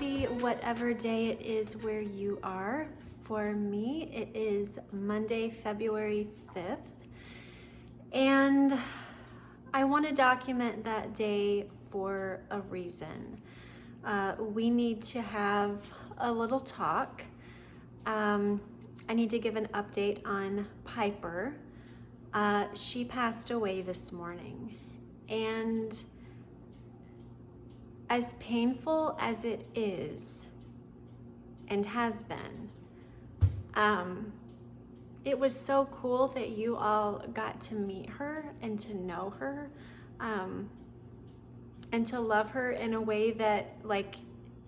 happy whatever day it is where you are. For me, it is Monday, February 5th. And I want to document that day for a reason. We need to have a little talk. I need to give an update on Piper. She passed away this morning. And as painful as it is and has been, it was so cool that you all got to meet her and to know her, and to love her in a way that, like,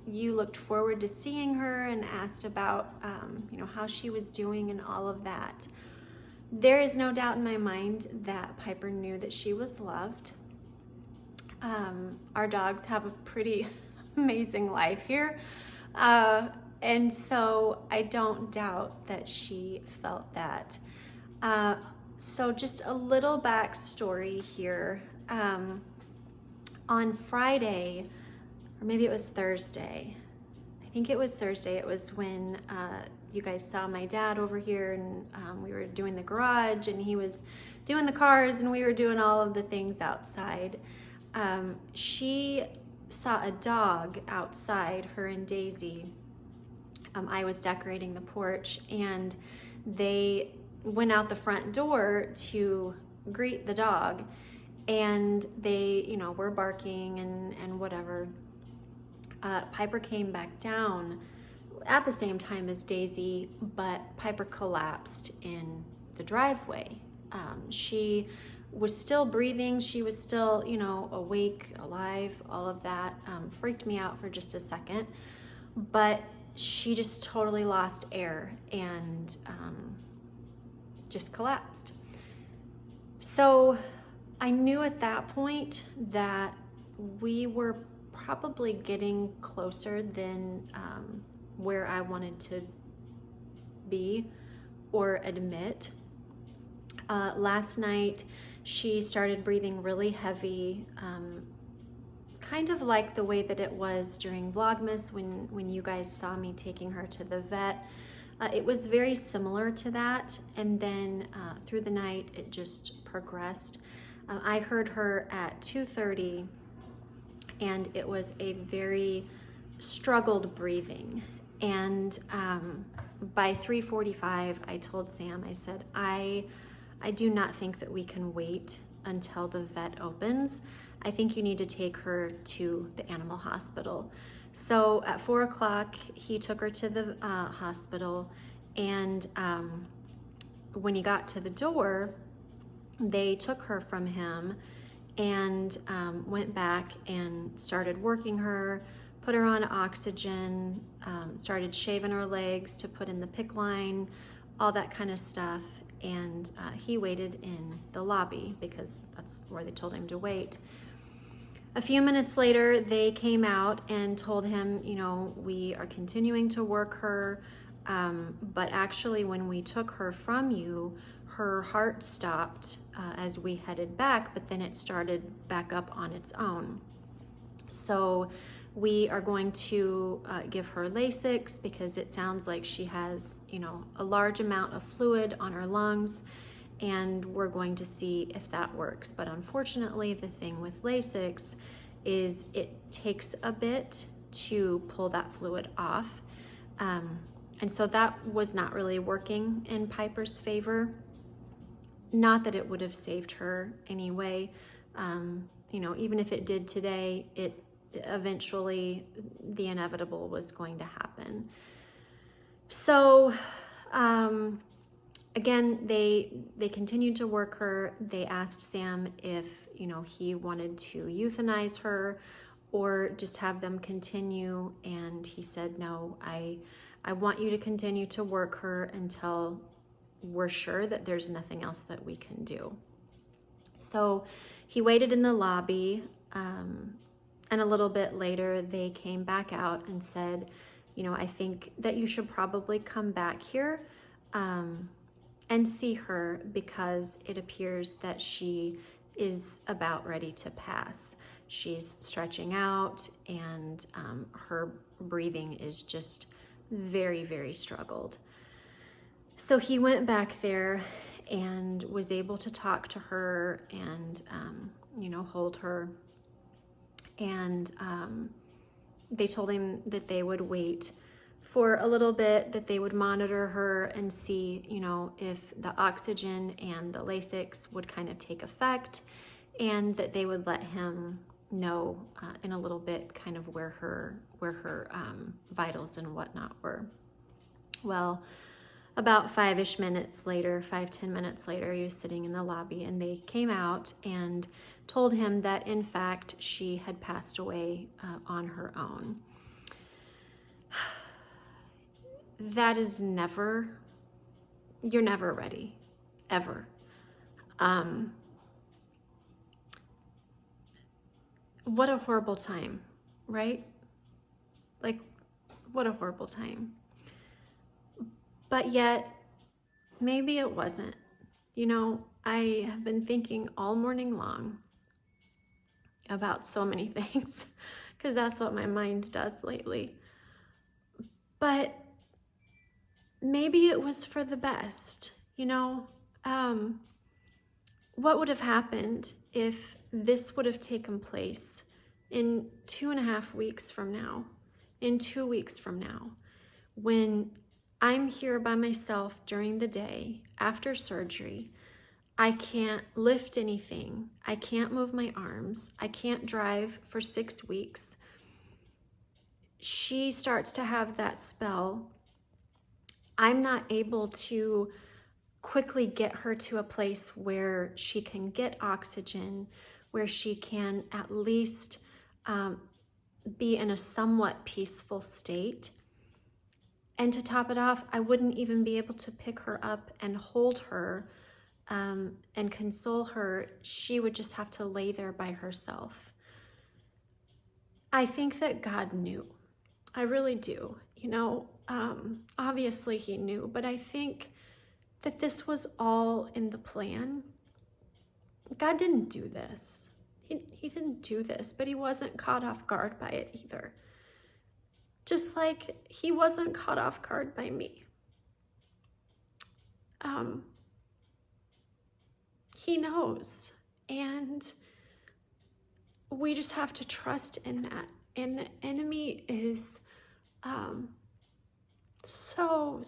you looked forward to seeing her and asked about, how she was doing and all of that. There is no doubt in my mind that Piper knew that she was loved. Our dogs have a pretty amazing life here. And so I don't doubt that she felt that. So just a little backstory here. On Friday, or maybe it was Thursday, I think it was Thursday, it was when you guys saw my dad over here, and we were doing the garage and he was doing the cars and we were doing all of the things outside. She saw a dog outside, her and Daisy. I was decorating the porch and they went out the front door to greet the dog, and they, were barking and whatever. Piper came back down at the same time as Daisy, but Piper collapsed in the driveway. She was still breathing. She was still, awake, alive, all of that. Freaked me out for just a second, but she just totally lost air and just collapsed. So I knew at that point that we were probably getting closer than where I wanted to be or admit. Last night, she started breathing really heavy, kind of like the way that it was during Vlogmas when you guys saw me taking her to the vet. It was very similar to that, and then through the night, it just progressed. I heard her at 2:30, and it was a very struggled breathing. And by 3:45, I told Sam, I said, I do not think that we can wait until the vet opens. I think you need to take her to the animal hospital. So at 4 o'clock, he took her to the hospital, and when he got to the door, they took her from him and went back and started working her, put her on oxygen, started shaving her legs to put in the PICC line, all that kind of stuff. And he waited in the lobby because that's where they told him to wait. A few minutes later, they came out and told him, we are continuing to work her, but actually when we took her from you, her heart stopped as we headed back, but then it started back up on its own. So we are going to give her Lasix because it sounds like she has, a large amount of fluid on her lungs, and we're going to see if that works. But unfortunately, the thing with Lasix is it takes a bit to pull that fluid off. And so that was not really working in Piper's favor. Not that it would have saved her anyway. Even if it did today, it eventually, the inevitable was going to happen. So again, they continued to work her. They asked Sam if he wanted to euthanize her or just have them continue, and he said, no, I want you to continue to work her until we're sure that there's nothing else that we can do. So he waited in the lobby, and a little bit later, they came back out and said, I think that you should probably come back here and see her because it appears that she is about ready to pass. She's stretching out, and her breathing is just very, very struggled. So he went back there and was able to talk to her and, hold her. And they told him that they would wait for a little bit, that they would monitor her and see, if the oxygen and the Lasix would kind of take effect, and that they would let him know in a little bit kind of where her vitals and whatnot were. Well, about 5-10 minutes later, he was sitting in the lobby, and they came out and told him that in fact she had passed away on her own. That is you're never ready, ever. What a horrible time, right? Like, what a horrible time. But yet, maybe it wasn't. I have been thinking all morning long about so many things, because that's what my mind does lately. But maybe it was for the best, what would have happened if this would have taken place in 2.5 weeks from now, in 2 weeks from now, when I'm here by myself during the day after surgery. I can't lift anything. I can't move my arms. I can't drive for 6 weeks. She starts to have that spell. I'm not able to quickly get her to a place where she can get oxygen, where she can at least be in a somewhat peaceful state. And to top it off, I wouldn't even be able to pick her up and hold her and console her. She would just have to lay there by herself. I think that God knew. I really do. Obviously he knew, but I think that this was all in the plan. God didn't do this. He didn't do this, but he wasn't caught off guard by it either. Just like he wasn't caught off guard by me. He knows, and we just have to trust in that. And the enemy is so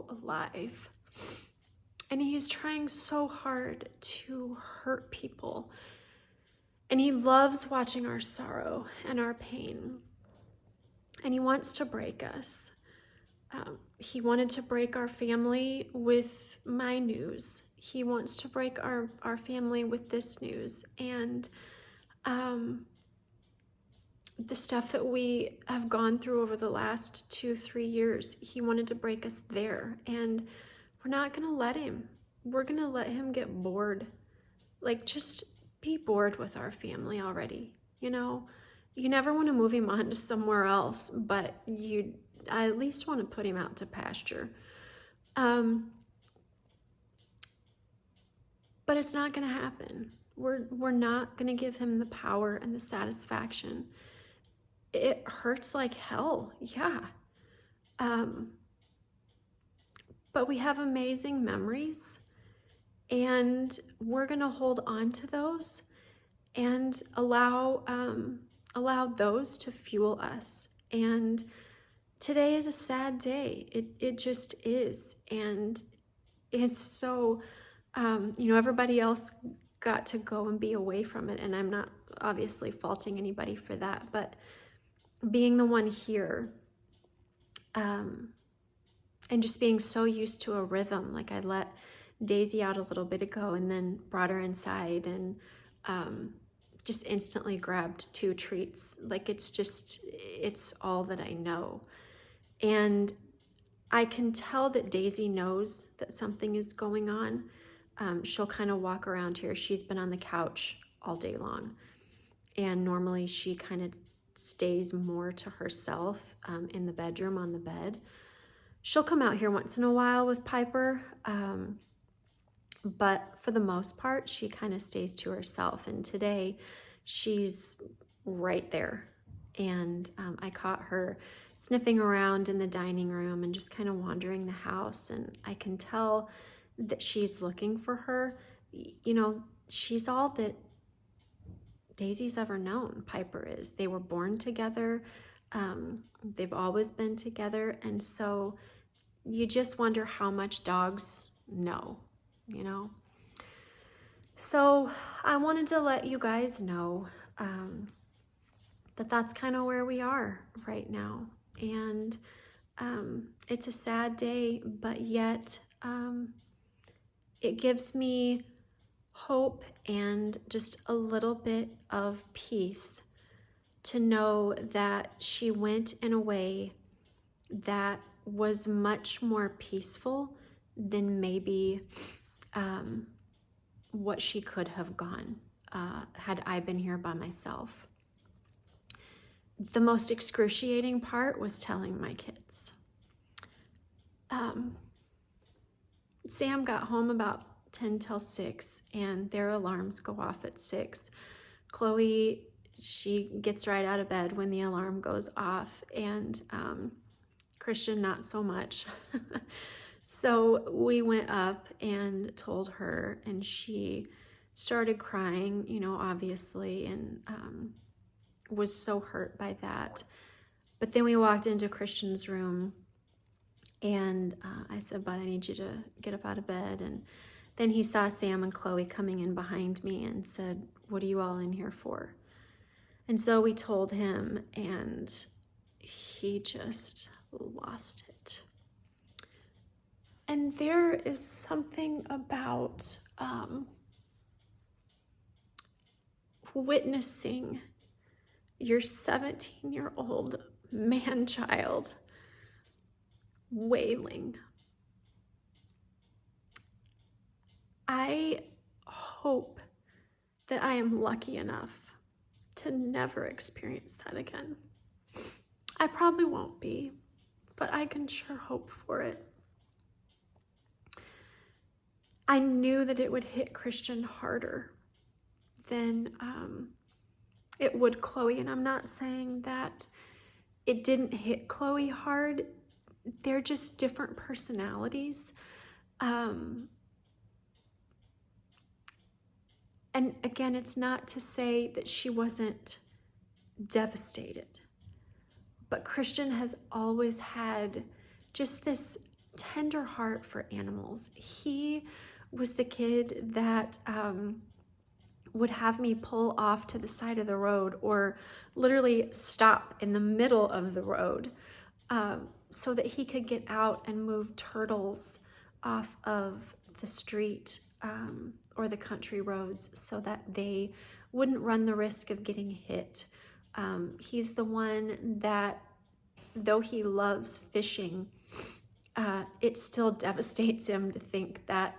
alive, and he is trying so hard to hurt people, and he loves watching our sorrow and our pain, and he wants to break us. He wanted to break our family with my news. He wants to break our family with this news. And the stuff that we have gone through over the last 2-3 years, he wanted to break us there. And we're not going to let him. We're going to let him get bored. Like, just be bored with our family already. You never want to move him on to somewhere else, but I at least want to put him out to pasture. But it's not going to happen. We're not going to give him the power and the satisfaction. It hurts like hell, yeah. But we have amazing memories, and we're going to hold on to those and allow those to fuel us. And today is a sad day. It just is. And it's so, everybody else got to go and be away from it. And I'm not obviously faulting anybody for that, but being the one here, and just being so used to a rhythm. Like, I let Daisy out a little bit ago and then brought her inside and just instantly grabbed 2 treats. Like, it's all that I know. And I can tell that Daisy knows that something is going on. She'll kind of walk around here. She's been on the couch all day long. And normally she kind of stays more to herself in the bedroom on the bed. She'll come out here once in a while with Piper. But for the most part, she kind of stays to herself. And today she's right there. And I caught her sniffing around in the dining room and just kind of wandering the house. And I can tell that she's looking for her. You know, she's all that Daisy's ever known, Piper is. They were born together. They've always been together. And so you just wonder how much dogs know, you know? So I wanted to let you guys know that that's kind of where we are right now. And it's a sad day, but yet it gives me hope and just a little bit of peace to know that she went in a way that was much more peaceful than maybe what she could have gone had I been here by myself. The most excruciating part was telling my kids. Sam got home about 10 till 6, and their alarms go off at 6. Chloe, she gets right out of bed when the alarm goes off, and Christian, not so much. So we went up and told her, and she started crying, you know, obviously, and was so hurt by that. But then we walked into Christian's room, and I said, "Bud, I need you to get up out of bed." And then he saw Sam and Chloe coming in behind me and said, "What are you all in here for?" And so we told him, and he just lost it. And there is something about witnessing your 17-year-old man-child wailing. I hope that I am lucky enough to never experience that again. I probably won't be, but I can sure hope for it. I knew that it would hit Christian harder than it would Chloe, and I'm not saying that it didn't hit Chloe hard. They're just different personalities. And again, it's not to say that she wasn't devastated, but Christian has always had just this tender heart for animals. He was the kid that would have me pull off to the side of the road or literally stop in the middle of the road so that he could get out and move turtles off of the street or the country roads so that they wouldn't run the risk of getting hit. He's the one that, though he loves fishing, it still devastates him to think that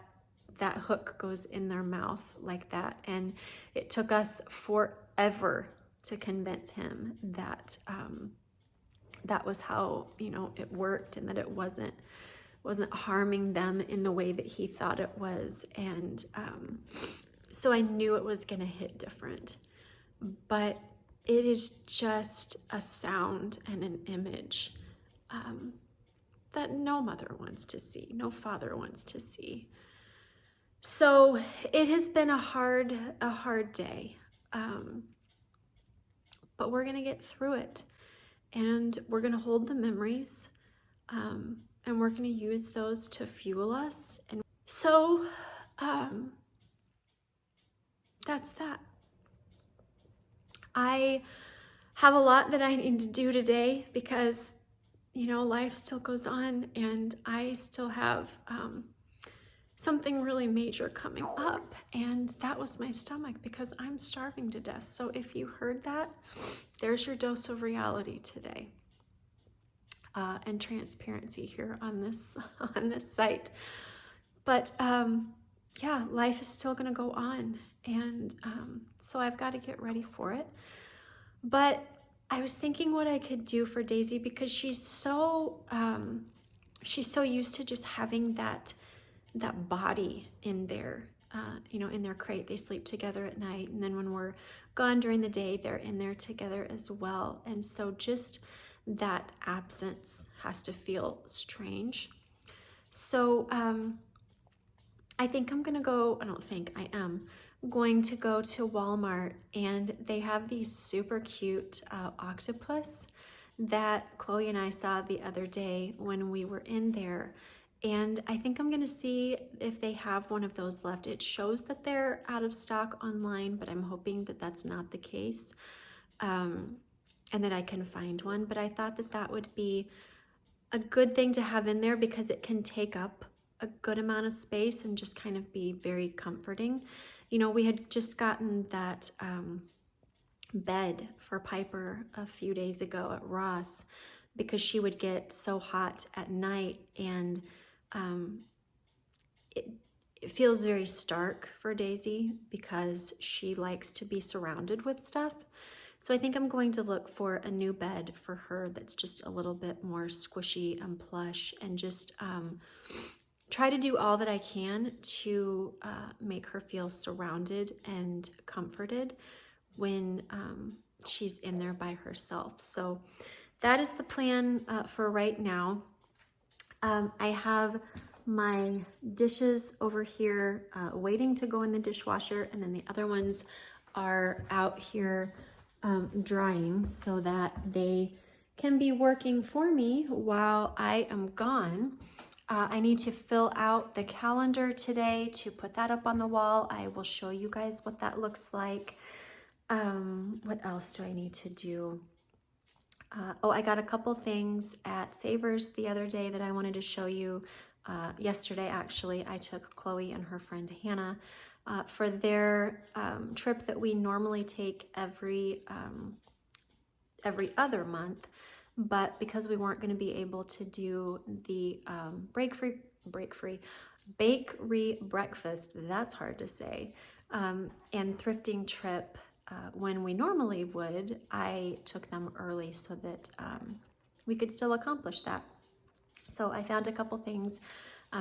that hook goes in their mouth like that. And it took us forever to convince him that that was how, you know, it worked, and that it wasn't harming them in the way that he thought it was. And so I knew it was going to hit different, but it is just a sound and an image that no mother wants to see, no father wants to see. So it has been a hard day, but we're going to get through it, and we're going to hold the memories, and we're going to use those to fuel us. And so that's that. I have a lot that I need to do today because, you know, life still goes on, and I still have something really major coming up, and that was my stomach because I'm starving to death. So if you heard that, there's your dose of reality today, and transparency here on this site. But yeah, life is still going to go on, and so I've got to get ready for it. But I was thinking what I could do for Daisy, because she's so used to just having that body in there. you know, in their crate. They sleep together at night. And then when we're gone during the day, they're in there together as well. And so just that absence has to feel strange. So I think I'm gonna go, I don't think, I am going to go to Walmart, and they have these super cute octopus that Chloe and I saw the other day when we were in there. And I think I'm gonna see if they have one of those left. It shows that they're out of stock online, but I'm hoping that that's not the case, and that I can find one. But I thought that that would be a good thing to have in there because it can take up a good amount of space and just kind of be very comforting. You know, we had just gotten that bed for Piper a few days ago at Ross because she would get so hot at night, and it feels very stark for Daisy because she likes to be surrounded with stuff. So I think I'm going to look for a new bed for her that's just a little bit more squishy and plush, and just try to do all that I can to make her feel surrounded and comforted when she's in there by herself. So that is the plan for right now. I have my dishes over here waiting to go in the dishwasher, and then the other ones are out here drying so that they can be working for me while I am gone. I need to fill out the calendar today to put that up on the wall. I will show you guys what that looks like. What else do I need to do? Oh, I got a couple things at Savers the other day that I wanted to show you. Yesterday, actually, I took Chloe and her friend Hannah for their trip that we normally take every other month. But because we weren't going to be able to do the bakery breakfast, that's hard to say, and thrifting trip when we normally would, I took them early so that we could still accomplish that. So I found a couple things,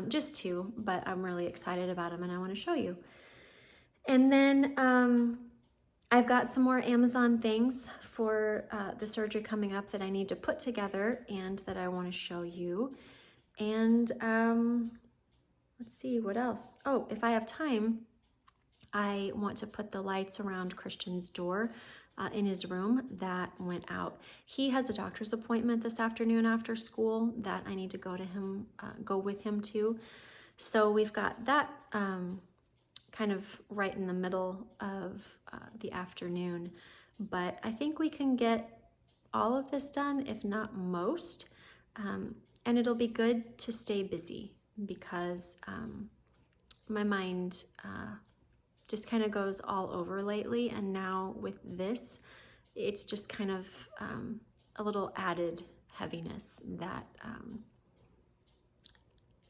just two, but I'm really excited about them and I want to show you. And then I've got some more Amazon things for the surgery coming up that I need to put together and that I want to show you. And let's see, what else? Oh, if I have time, I want to put the lights around Christian's door in his room that went out. He has a doctor's appointment this afternoon after school that I need to go with him to. So we've got that kind of right in the middle of the afternoon, but I think we can get all of this done, if not most, and it'll be good to stay busy because my mind just kind of goes all over lately, and now with this, it's just kind of a little added heaviness that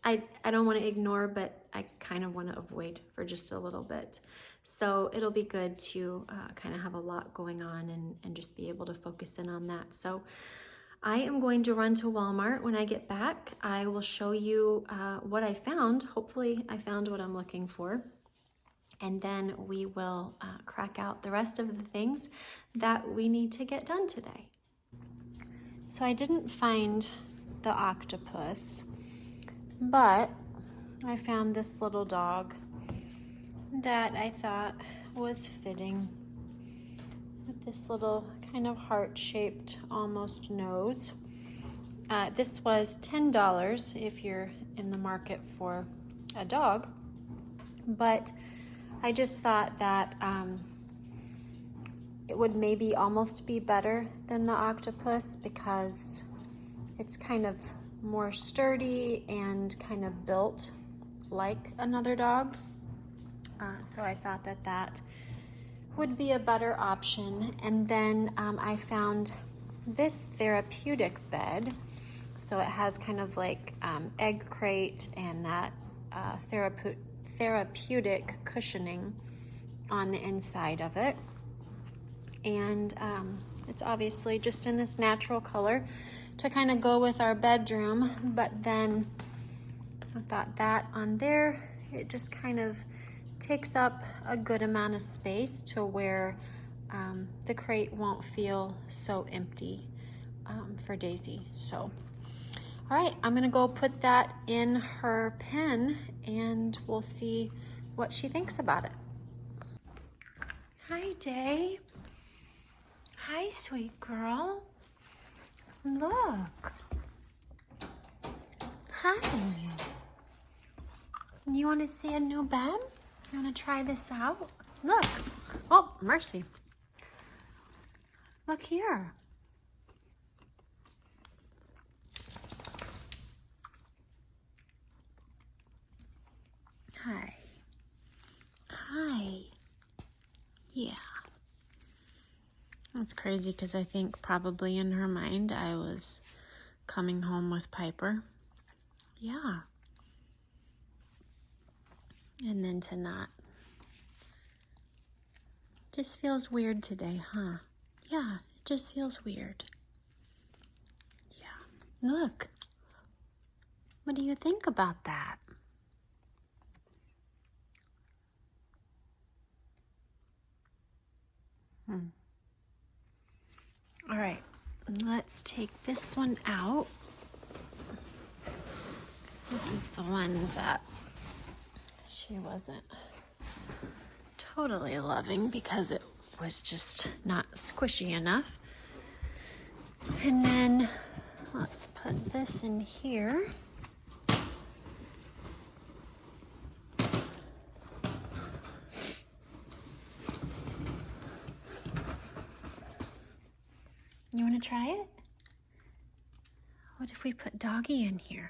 I don't want to ignore, but I kind of want to avoid for just a little bit. So it'll be good to kind of have a lot going on and just be able to focus in on that. So I am going to run to Walmart. When I get back, I will show you what I found. Hopefully I found what I'm looking for. And then we will crack out the rest of the things that we need to get done today. So I didn't find the octopus, but I found this little dog that I thought was fitting with this little kind of heart-shaped almost nose. This was $10 if you're in the market for a dog, but I just thought that it would maybe almost be better than the octopus because it's kind of more sturdy and kind of built like another dog. So I thought that that would be a better option. And then I found this therapeutic bed. So it has kind of like egg crate and that therapeutic cushioning on the inside of it. And it's obviously just in this natural color to kind of go with our bedroom, but then I thought that on there, it just kind of takes up a good amount of space to where the crate won't feel so empty for Daisy. So, all right, I'm gonna go put that in her pen and we'll see what she thinks about it. Hi, Day. Hi, sweet girl. Look. Hi. You want to see a new bed? You want to try this out? Look. Oh, mercy. Look here. Hi. Hi. Yeah. That's crazy because I think probably in her mind I was coming home with Piper. Yeah. And then to not. Just feels weird today, huh? Yeah, it just feels weird. Yeah. Look. What do you think about that? All right, let's take this one out. This is the one that she wasn't totally loving because it was just not squishy enough. And then let's put this in here. You want to try it? What if we put Doggy in here?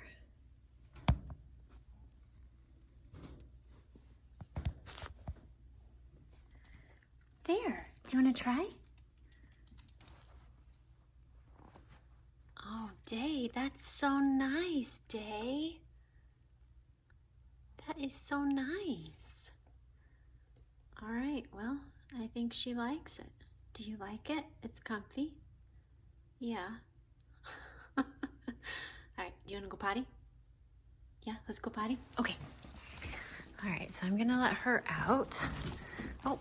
There. Do you want to try? Oh, Day, that's so nice, Day. That is so nice. All right, well, I think she likes it. Do you like it? It's comfy? Yeah. All right, do you want to go potty? Yeah, let's go potty. Okay. All right, so I'm gonna let her out. Oh.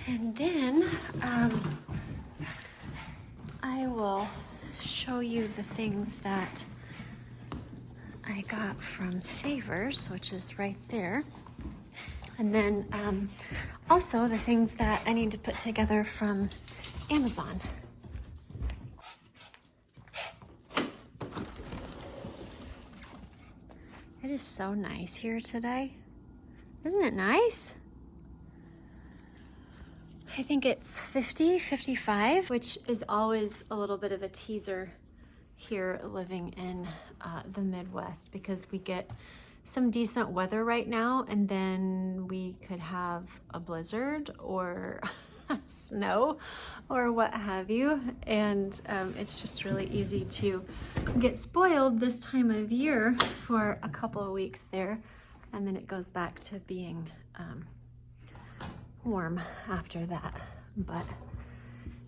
And then I will show you the things that I got from Savers, which is right there. And then also the things that I need to put together from Amazon. It is so nice here today. Isn't it nice? I think it's 50, 55, which is always a little bit of a teaser here living in the Midwest because we get some decent weather right now and then we could have a blizzard or snow or what have you. And it's just really easy to get spoiled this time of year for a couple of weeks there. And then it goes back to being warm after that. But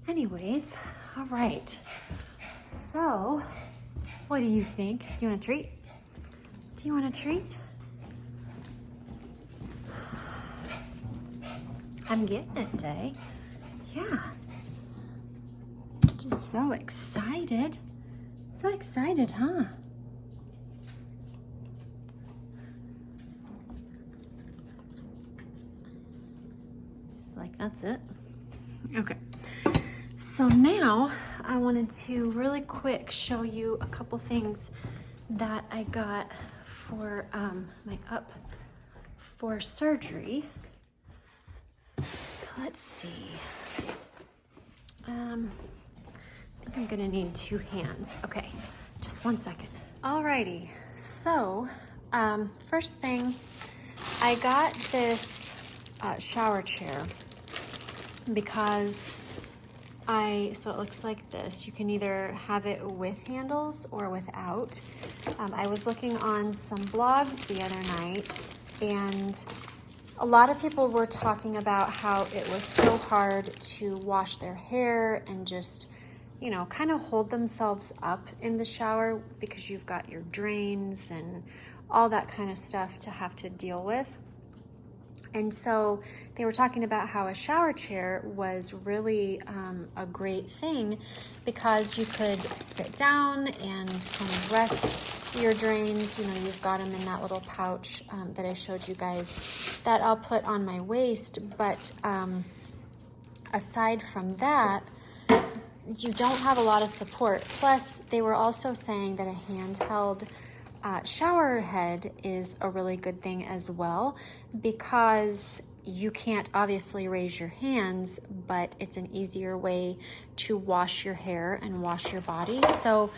anyways, all right. So what do you think? Do you want a treat? Do you want a treat? I'm getting it, Day. Yeah. Just so excited. So excited, huh? Just like, that's it. Okay. So now I wanted to really quick show you a couple things that I got for my up for surgery. Let's see. I think I'm gonna need 2 hands. Okay, just 1 second. Alrighty, so first thing, I got this shower chair because so it looks like this. You can either have it with handles or without. I was looking on some blogs the other night and a lot of people were talking about how it was so hard to wash their hair and just, you know, kind of hold themselves up in the shower because you've got your drains and all that kind of stuff to have to deal with. And so they were talking about how a shower chair was really a great thing because you could sit down and kind of rest your drains. You know, you've got them in that little pouch that I showed you guys that I'll put on my waist. But aside from that, you don't have a lot of support. Plus, they were also saying that a handheld shower head is a really good thing as well, because you can't obviously raise your hands, but it's an easier way to wash your hair and wash your body. So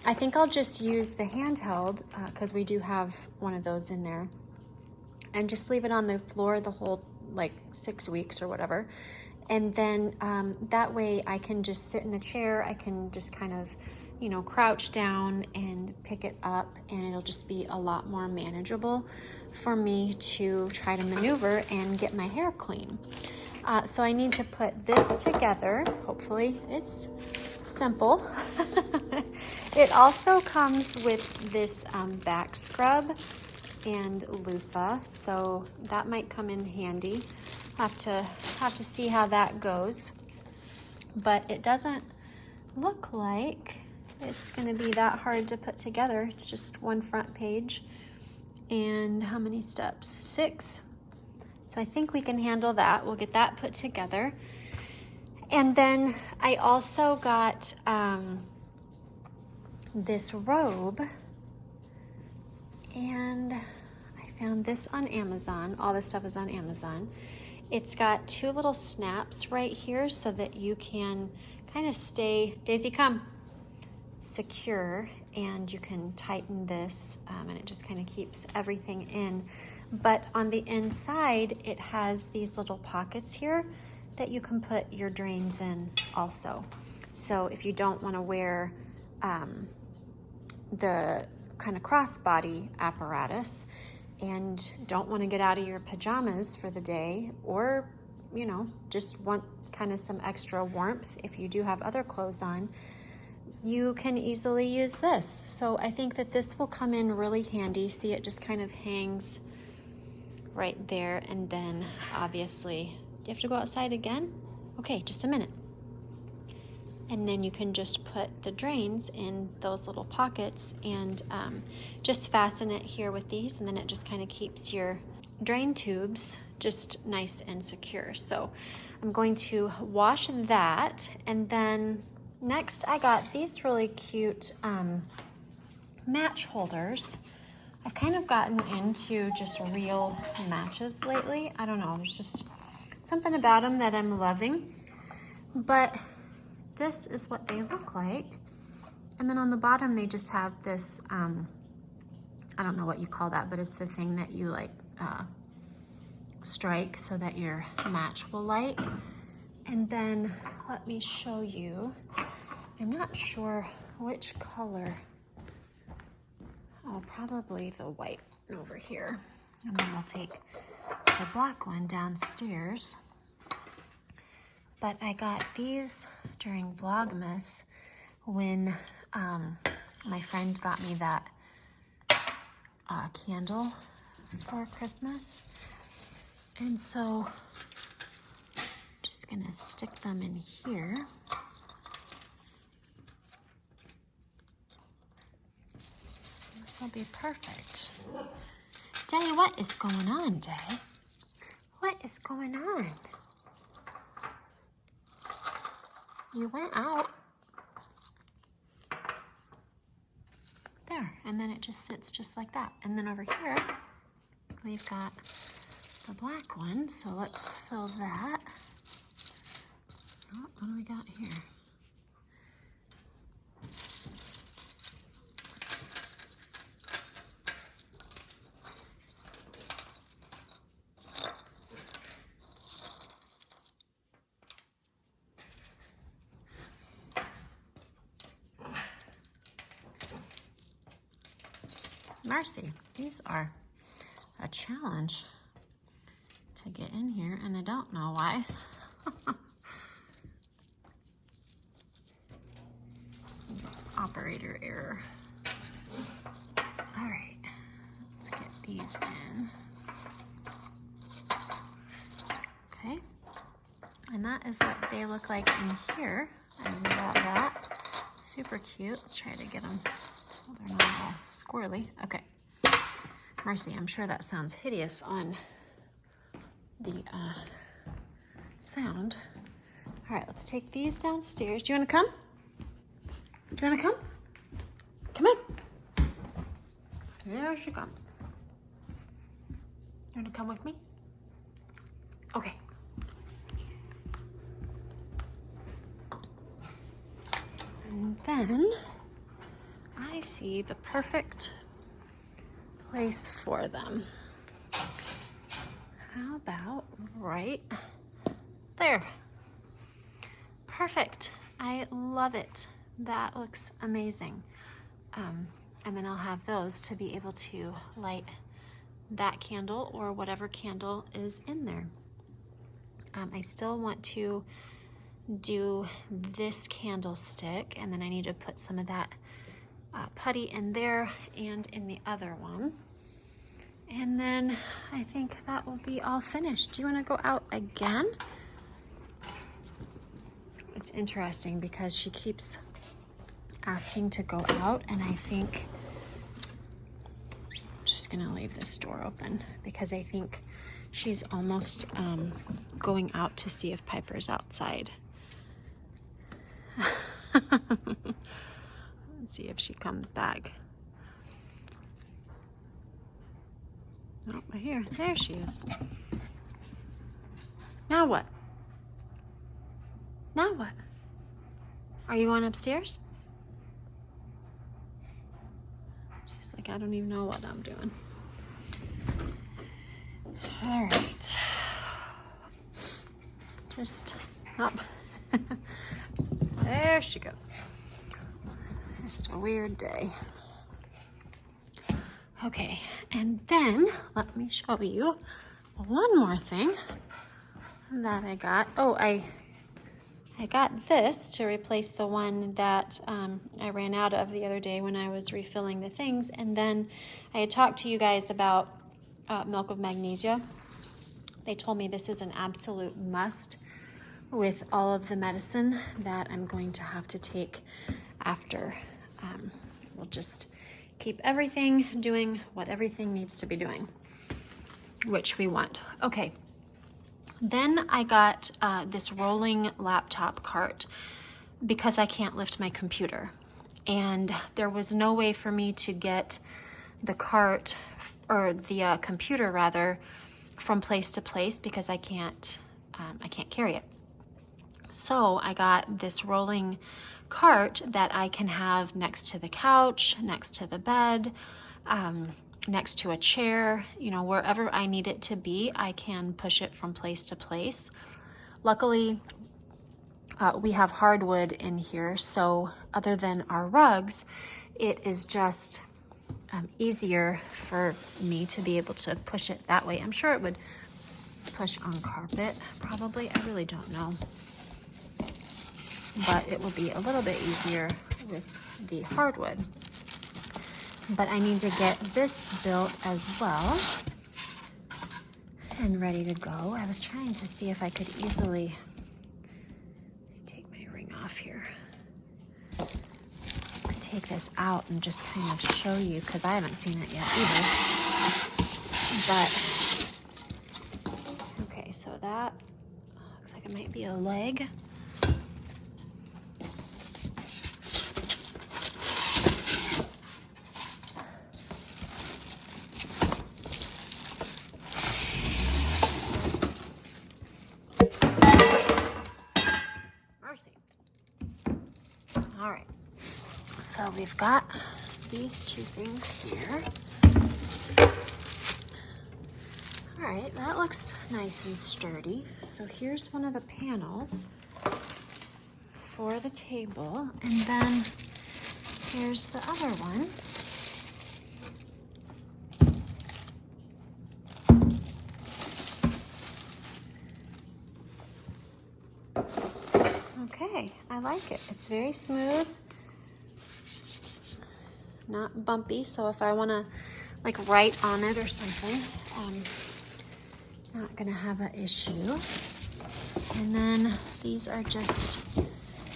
I think I'll just use the handheld because we do have one of those in there, and just leave it on the floor the whole like 6 weeks or whatever. And then that way I can just sit in the chair. I can just kind of, you know, crouch down and pick it up, and it'll just be a lot more manageable for me to try to maneuver and get my hair clean. So I need to put this together. Hopefully it's simple. It also comes with this back scrub and loofah, so that might come in handy. Have to see how that goes, but it doesn't look like it's going to be that hard to put together. It's just one front page, and how many steps? 6. So I think we can handle that. We'll get that put together. And then I also got this robe, and I found this on Amazon. All this stuff is on Amazon. It's got 2 little snaps right here so that you can kind of stay, Daisy, come, secure, and you can tighten this and it just kind of keeps everything in. But on the inside, it has these little pockets here that you can put your drains in also. So if you don't want to wear the kind of crossbody apparatus and don't want to get out of your pajamas for the day, or, you know, just want kind of some extra warmth if you do have other clothes on, you can easily use this. So I think that this will come in really handy. See, it just kind of hangs right there. And then obviously, do you have to go outside again? Okay, just a minute. And then you can just put the drains in those little pockets and just fasten it here with these, and then it just kind of keeps your drain tubes just nice and secure. So I'm going to wash that, and then next I got these really cute match holders. I've kind of gotten into just real matches lately. I don't know, there's just something about them that I'm loving. But this is what they look like. And then on the bottom, they just have this, I don't know what you call that, but it's the thing that you like strike so that your match will light. And then let me show you. I'm not sure which color. Oh, probably the white over here. And then we'll take the black one downstairs. But I got these during Vlogmas when my friend got me that candle for Christmas. And so I'm just gonna stick them in here. This will be perfect. Day, what is going on, Day? What is going on? You went out. There, and then it just sits just like that. And then over here, we've got the black one, so let's fill that. Oh, what do we got here? Mercy, these are a challenge to get in here, and I don't know why. It's operator error. All right, these in. Okay, and that is what they look like in here. I love that. Super cute. Let's try to get them so they're not all squirrely. Okay. Mercy, I'm sure that sounds hideous on the sound. All right, let's take these downstairs. Do you want to come? Do you want to come? Come in. There she comes. You want to come with me? Okay. And then I see the perfect place for them. How about right there? Perfect. I love it. That looks amazing. And then I'll have those to be able to light that candle or whatever candle is in there. I still want to do this candlestick, and then I need to put some of that putty in there and in the other one. And then I think that will be all finished. Do you want to go out again? It's interesting because she keeps asking to go out, and I think I'm just gonna leave this door open because I think she's almost going out to see if Piper's outside. Let's see if she comes back. Oh, right here. There she is. Now what? Now what? Are you going upstairs? She's like, I don't even know what I'm doing. All right. Just up. There she goes. Just a weird day. Okay, and then let me show you one more thing that I got. Oh, I got this to replace the one that I ran out of the other day when I was refilling the things. And then I had talked to you guys about milk of magnesia. They told me this is an absolute must with all of the medicine that I'm going to have to take after. We'll just keep everything doing what everything needs to be doing, which we want. Okay. Then I got this rolling laptop cart because I can't lift my computer. And there was no way for me to get the cart, or the computer rather, from place to place because I can't carry it. So I got this rolling cart that I can have next to the couch, next to the bed, next to a chair, you know, wherever I need it to be, I can push it from place to place. Luckily, we have hardwood in here, so other than our rugs, it is just easier for me to be able to push it that way. I'm sure it would push on carpet, probably. I really don't know. But it will be a little bit easier with the hardwood. But I need to get this built as well and ready to go. I was trying to see if I could easily take my ring off here. Take this out and just kind of show you, because I haven't seen it yet either. But okay, so that looks like it might be a leg. Mercy. All right. So we've got these two things here. All right, that looks nice and sturdy. So here's one of the panels for the table, and then here's the other one. Okay, I like it. It's very smooth. Not bumpy, so if I want to like write on it or something. Not gonna have an issue. And then these are just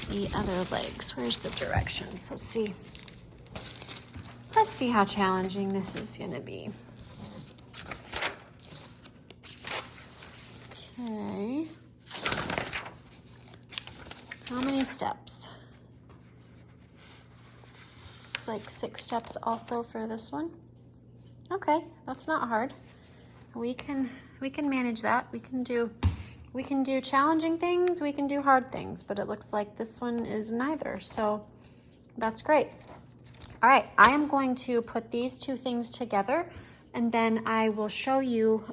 the other legs. Where's the directions? Let's see. Let's see how challenging this is gonna be. Okay. How many steps? It's like 6 steps also for this one. Okay, that's not hard. We can manage that. We can do challenging things, we can do hard things, but it looks like this one is neither. So that's great. All right, I am going to put these two things together and then I will show you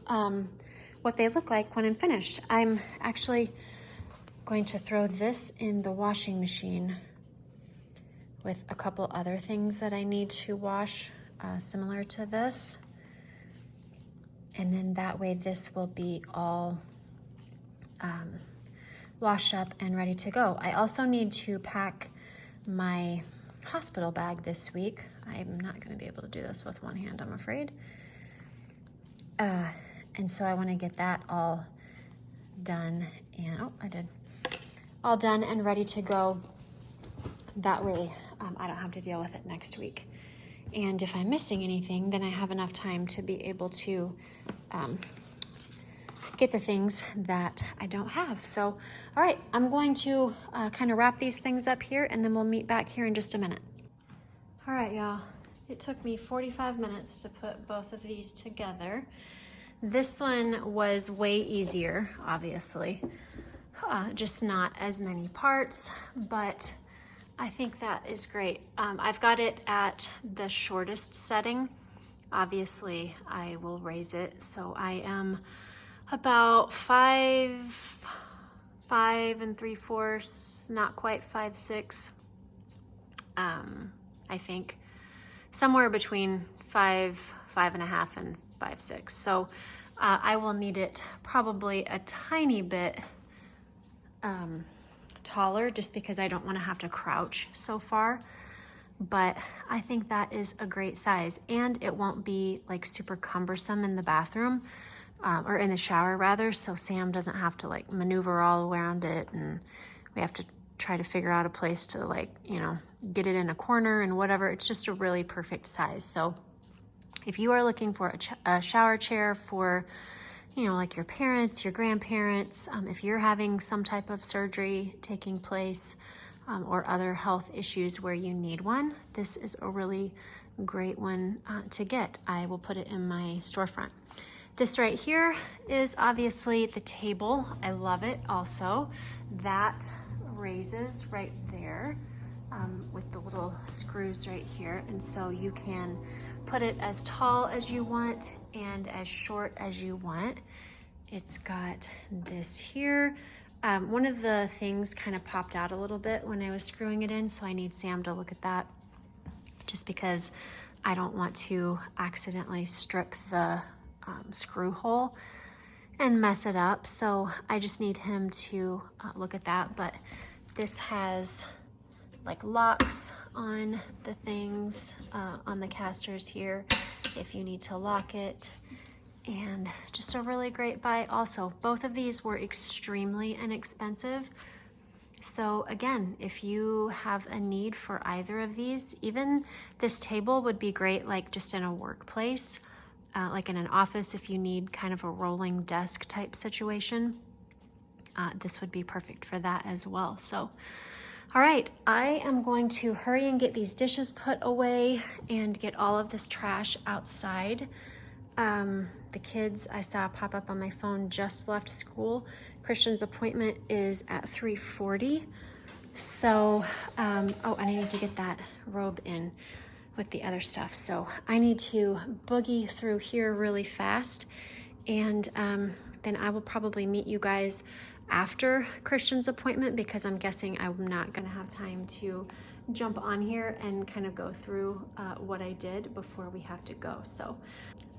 what they look like when I'm finished. I'm actually going to throw this in the washing machine with a couple other things that I need to wash similar to this. And then that way this will be all washed up and ready to go. I also need to pack my hospital bag this week. I'm not going to be able to do this with one hand, I'm afraid. And so I want to get that all done and, oh, I did. All done and ready to go. That way I don't have to deal with it next week. And if I'm missing anything, then I have enough time to be able to get the things that I don't have. So, all right, I'm going to kind of wrap these things up here and then we'll meet back here in just a minute. All right, y'all. It took me 45 minutes to put both of these together. This one was way easier, obviously. Just not as many parts, but I think that is great. I've got it at the shortest setting. Obviously, I will raise it. So I am about 5 3/4, not quite 5 6. I think somewhere between 5 5.5 and 5 6. So I will need it probably a tiny bit taller just because I don't want to have to crouch so far. But I think that is a great size and it won't be like super cumbersome in the bathroom or in the shower rather. So Sam doesn't have to like maneuver all around it and we have to try to figure out a place to like, you know, get it in a corner and whatever. It's just a really perfect size. So if you are looking for a shower chair for, you know, like your parents, your grandparents, if you're having some type of surgery taking place or other health issues where you need one, this is a really great one to get. I will put it in my storefront. This right here is obviously the table. I love it also. That raises right there with the little screws right here. And so you can put it as tall as you want and as short as you want. It's got this here. One of the things kind of popped out a little bit when I was screwing it in, so I need Sam to look at that just because I don't want to accidentally strip the screw hole and mess it up. So I just need him to look at that. But this has like locks on the things, on the casters here if you need to lock it. And just a really great buy also. Both of these were extremely inexpensive. So again, if you have a need for either of these, even this table would be great like just in a workplace, like in an office if you need kind of a rolling desk type situation. This would be perfect for that as well. So, all right, I am going to hurry and get these dishes put away and get all of this trash outside. The kids I saw pop up on my phone just left school. Christian's appointment is at 3:40. So, oh, and I need to get that robe in with the other stuff. So I need to boogie through here really fast. And then I will probably meet you guys after Christian's appointment because I'm guessing I'm not gonna have time to jump on here and kind of go through what I did before we have to go. So,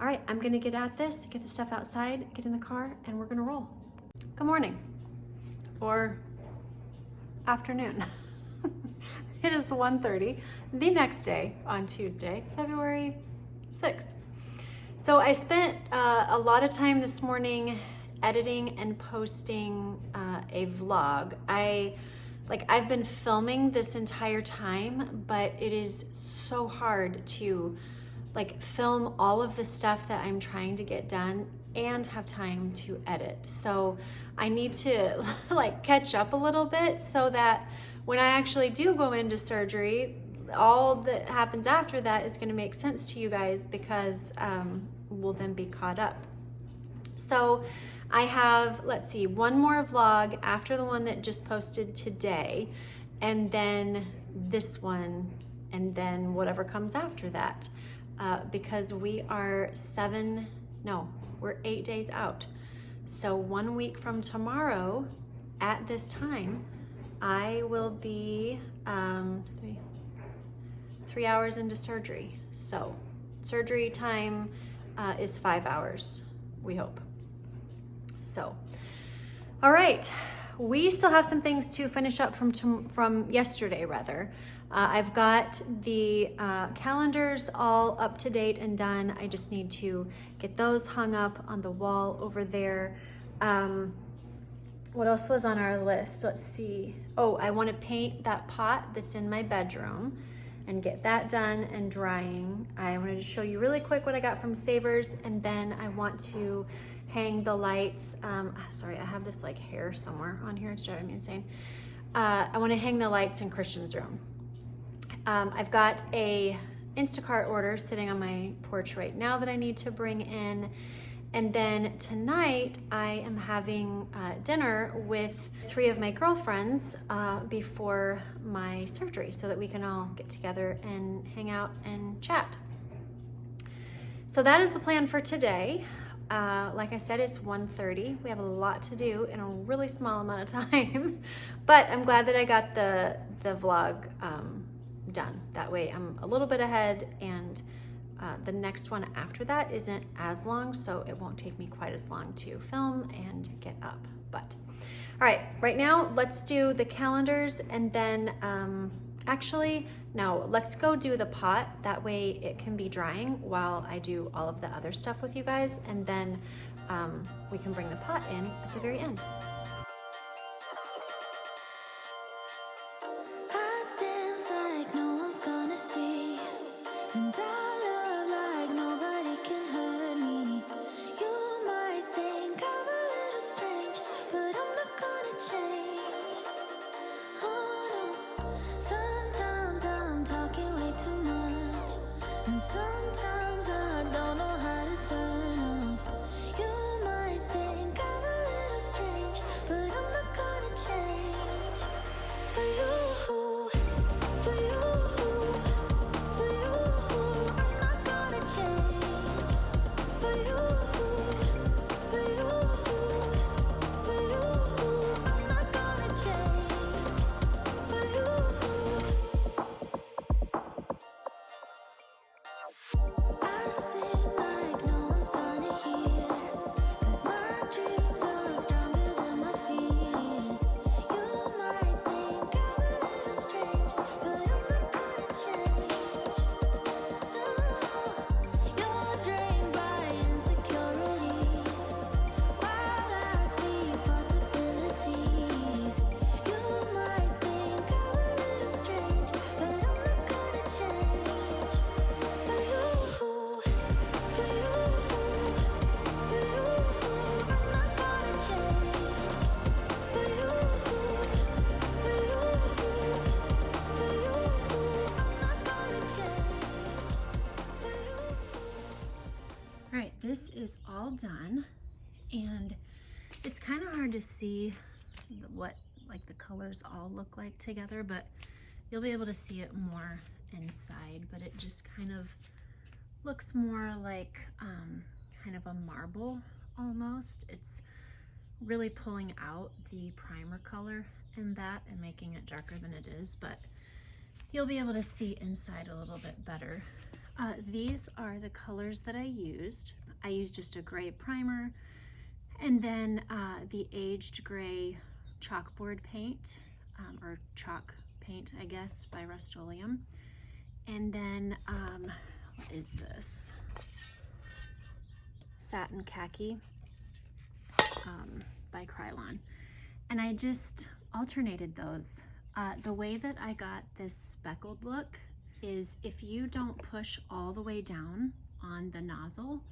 all right, I'm gonna get at this, get the stuff outside, get in the car, and we're gonna roll. Good morning, or afternoon. It is 1:30 the next day on Tuesday, February 6th. So I spent a lot of time this morning editing and posting a vlog. I've been filming this entire time, but it is so hard to film all of the stuff that I'm trying to get done and have time to edit. So I need to catch up a little bit so that when I actually do go into surgery, all that happens after that is going to make sense to you guys, because we'll then be caught up. So I have, let's see, one more vlog after the one that just posted today, and then this one, and then whatever comes after that, because we're 8 days out. So 1 week from tomorrow at this time, I will be 3 hours into surgery. So surgery time is 5 hours, we hope. So, all right, we still have some things to finish up from yesterday, rather. I've got the calendars all up to date and done. I just need to get those hung up on the wall over there. What else was on our list? Let's see. Oh, I want to paint that pot that's in my bedroom and get that done and drying. I wanted to show you really quick what I got from Savers, and then I want to hang the lights. Sorry, I have this hair somewhere on here. It's driving me insane. I want to hang the lights in Christian's room. I've got a Instacart order sitting on my porch right now that I need to bring in. And then tonight I am having dinner with 3 of my girlfriends before my surgery, so that we can all get together and hang out and chat. So that is the plan for today. Like I said, it's 1:30. We have a lot to do in a really small amount of time, but I'm glad that I got the vlog done. That way I'm a little bit ahead, and the next one after that isn't as long, so it won't take me quite as long to film and get up. But all right, right now let's do the calendars, and then actually, no, let's go do the pot. That way it can be drying while I do all of the other stuff with you guys, and then we can bring the pot in at the very end. This is all done, and it's kind of hard to see what the colors all look like together, but you'll be able to see it more inside. But it just kind of looks more like kind of a marble almost. It's really pulling out the primer color in that and making it darker than it is, but you'll be able to see inside a little bit better. These are the colors that I used. I used just a gray primer, and then the aged gray chalkboard paint, or chalk paint, I guess, by Rust-Oleum. And then, what is this? satin khaki by Krylon. And I just alternated those. The way that I got this speckled look is if you don't push all the way down on the nozzle,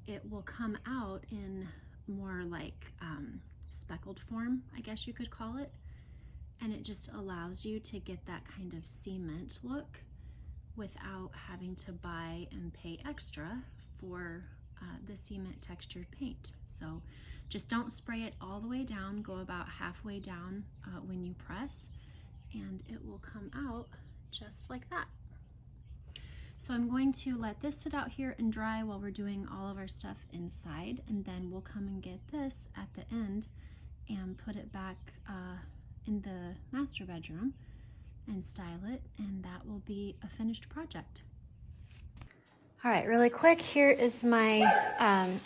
it will come out in more like speckled form, I guess you could call it. And it just allows you to get that kind of cement look without having to buy and pay extra for the cement textured paint. So just don't spray it all the way down, go about halfway down when you press, and it will come out just like that. So I'm going to let this sit out here and dry while we're doing all of our stuff inside, and then we'll come and get this at the end and put it back in the master bedroom and style it, and that will be a finished project. All right, really quick, here is my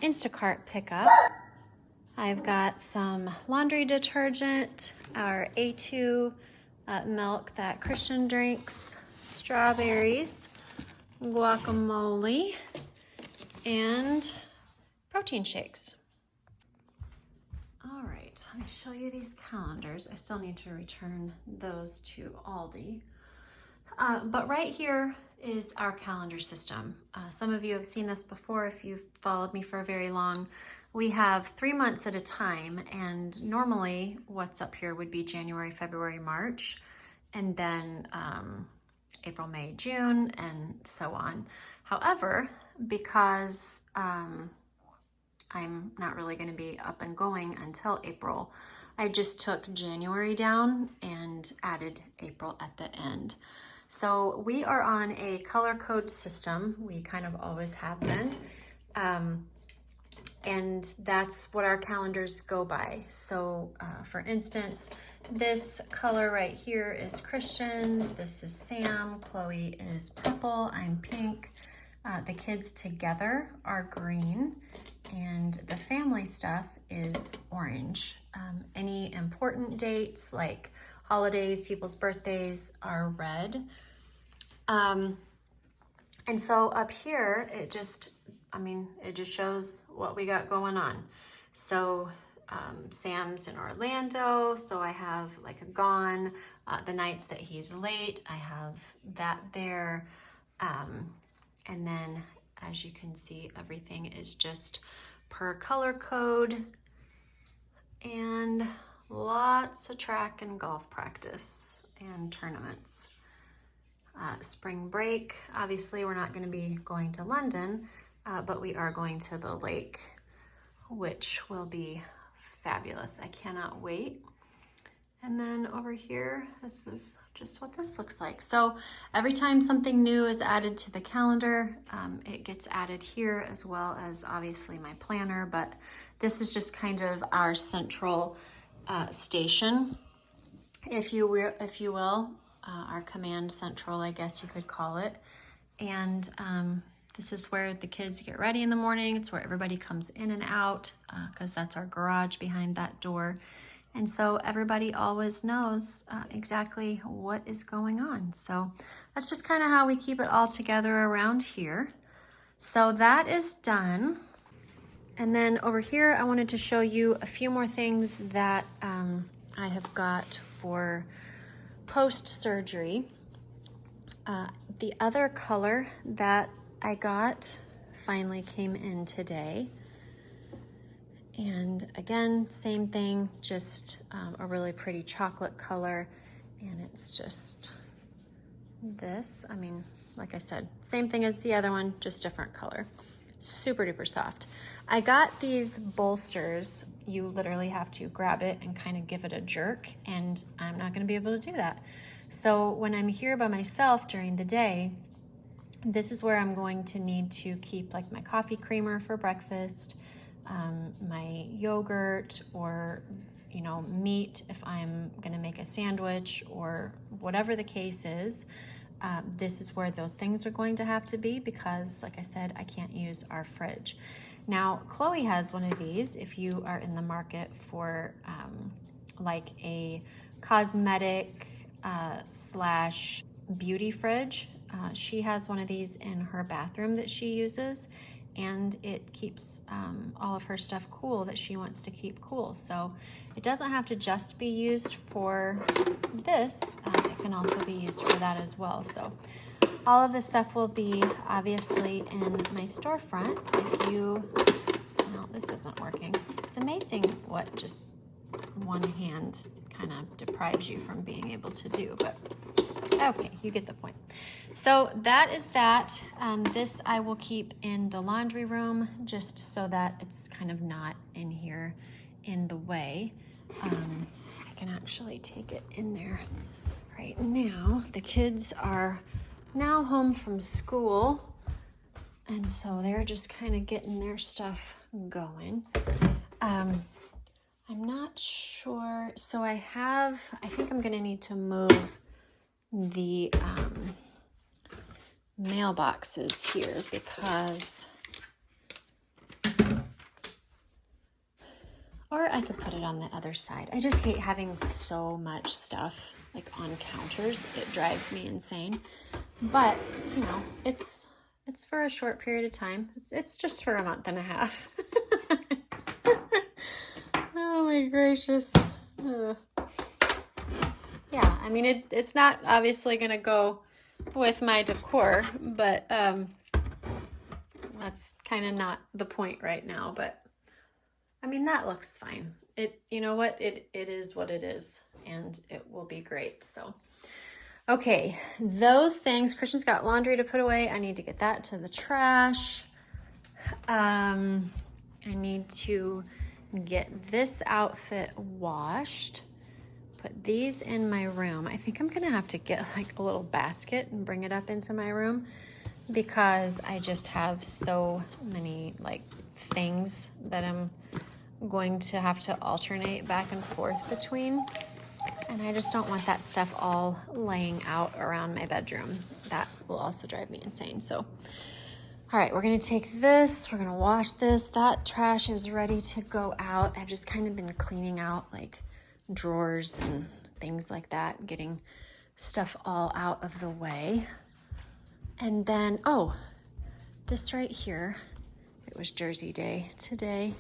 Instacart pickup. I've got some laundry detergent, our A2 milk that Christian drinks, strawberries, guacamole, and protein shakes. All right, let me show you these calendars. I still need to return those to Aldi. But right here is our calendar system. Some of you have seen this before if you've followed me for very long. We have 3 months at a time, and normally what's up here would be January, February, March, and then April, May, June, and so on. However, because I'm not really going to be up and going until April, I just took January down and added April at the end. So we are on a color code system. We kind of always have been. And that's what our calendars go by. So for instance, this color right here is Christian, this is Sam, Chloe is purple, I'm pink. The kids together are green, and the family stuff is orange. Any important dates like holidays, people's birthdays are red. And so up here, it just shows what we got going on. So Sam's in Orlando, so I have like a gone, the nights that he's late, I have that there. And then as you can see, everything is just per color code, and lots of track and golf practice and tournaments. Spring break, obviously we're not going to be going to London, but we are going to the lake, which will be fabulous. I cannot wait. And then over here, this is just what this looks like. So every time something new is added to the calendar, it gets added here, as well as obviously my planner, but this is just kind of our central station, if you will, our command central, I guess you could call it. And this is where the kids get ready in the morning. It's where everybody comes in and out, because that's our garage behind that door. And so everybody always knows exactly what is going on. So that's just kind of how we keep it all together around here. So that is done. And then over here, I wanted to show you a few more things that I have got for post-surgery. The other color that I got finally came in today. And again, same thing, just a really pretty chocolate color. And it's just this. I mean, like I said, same thing as the other one, just different color. Super duper soft. I got these bolsters. You literally have to grab it and kind of give it a jerk, and I'm not gonna be able to do that. So when I'm here by myself during the day, this is where I'm going to need to keep like my coffee creamer for breakfast, my yogurt, or meat if I'm gonna make a sandwich, or whatever the case is. This is where those things are going to have to be, because like I said, I can't use our fridge. Now Chloe has one of these if you are in the market for like a cosmetic / beauty fridge. She has one of these in her bathroom that she uses, and it keeps all of her stuff cool that she wants to keep cool. So it doesn't have to just be used for this. It can also be used for that as well. So all of this stuff will be obviously in my storefront. If you, no, this isn't working. It's amazing what just one hand kind of deprives you from being able to do, but okay, you get the point. So that is that. This I will keep in the laundry room just so that it's kind of not in here in the way. I can actually take it in there right now. The kids are now home from school, and so they're just kind of getting their stuff going. I'm not sure. So I think I'm going to need to move the mailboxes here because, or I could put it on the other side. I just hate having so much stuff like on counters. It drives me insane. But, you know, it's for a short period of time. It's just for a month and a half. Oh my gracious. Ugh. Yeah, I mean, it's not obviously going to go with my decor, but that's kind of not the point right now. But I mean, that looks fine. You know what? It is what it is, and it will be great. So, okay, those things. Christian's got laundry to put away. I need to get that to the trash. I need to get this outfit washed. Put these in my room. I think I'm gonna have to get like a little basket and bring it up into my room because I just have so many like things that I'm going to have to alternate back and forth between. And I just don't want that stuff all laying out around my bedroom. That will also drive me insane. So, all right, we're gonna take this, we're gonna wash this. That trash is ready to go out. I've just kind of been cleaning out like drawers and things like that, getting stuff all out of the way. And then, oh, this right here, it was Jersey Day today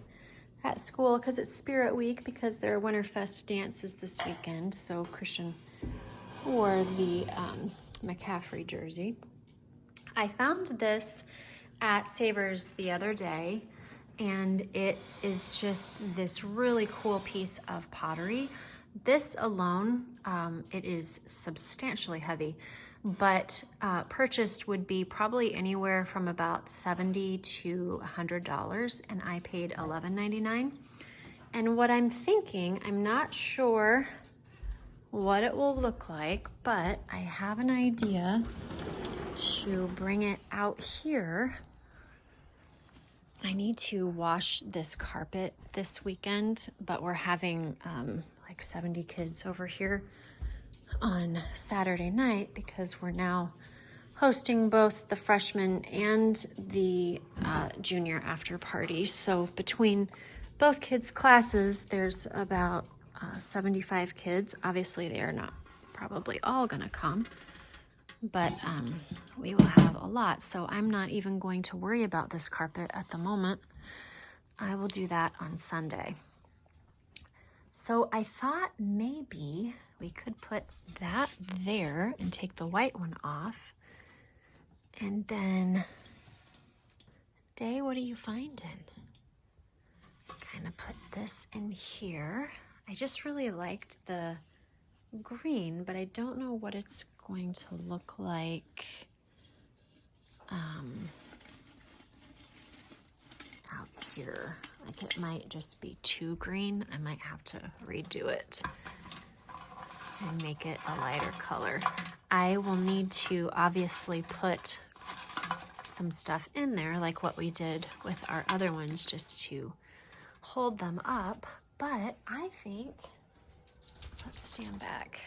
at school because it's Spirit Week because their Winterfest dance is this weekend. So Christian wore the McCaffrey jersey. I found this at Savers the other day, and it is just this really cool piece of pottery. This alone, it is substantially heavy, but purchased would be probably anywhere from about $70 to $100, and I paid $11.99. And what I'm thinking, I'm not sure what it will look like, but I have an idea to bring it out here. I need to wash this carpet this weekend, but we're having like 70 kids over here on Saturday night because we're now hosting both the freshman and the junior after party. So between both kids' classes, there's about 75 kids. Obviously, they are not probably all gonna come, but we will have a lot. So I'm not even going to worry about this carpet at the moment. I will do that on Sunday. So I thought maybe we could put that there and take the white one off. And then, Day, what are you finding? Kind of put this in here. I just really liked the green, but I don't know what it's going to look like out here. Like it might just be too green. I might have to redo it and make it a lighter color. I will need to obviously put some stuff in there like what we did with our other ones just to hold them up, but I think, let's stand back.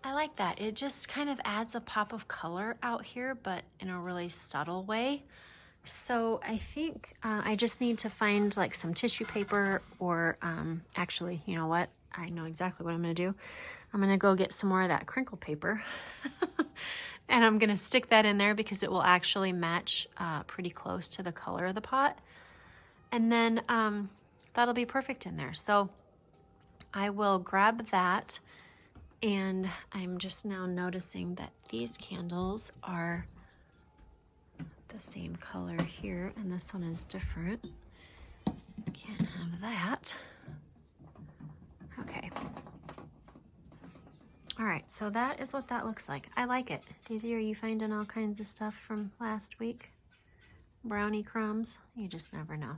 I like that. It just kind of adds a pop of color out here, but in a really subtle way. So I think I just need to find like some tissue paper or actually, you know what? I know exactly what I'm gonna do. I'm gonna go get some more of that crinkle paper And I'm gonna stick that in there because it will actually match pretty close to the color of the pot. And then that'll be perfect in there. So I will grab that, and I'm just now noticing that these candles are the same color here, and this one is different. Can't have that. Okay. All right, so that is what that looks like. I like it. Daisy, are you finding all kinds of stuff from last week? Brownie crumbs? You just never know.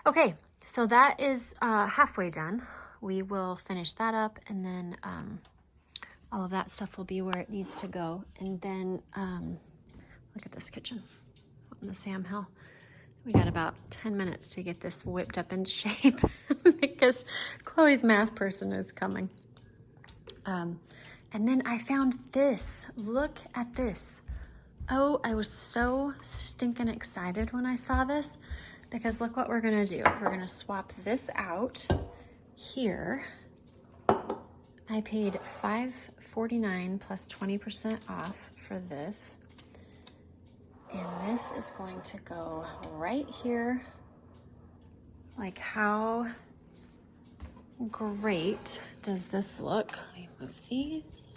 Okay, so that is halfway done. We will finish that up, and then all of that stuff will be where it needs to go. And then look at this kitchen on the Sam Hill. We got about 10 minutes to get this whipped up into shape because Chloe's math person is coming. And then I found this. Look at this. Oh, I was so stinking excited when I saw this, because look what we're gonna do. We're gonna swap this out here. I paid $5.49 plus 20% off for this. And this is going to go right here. Like, how great does this look? Let me move these.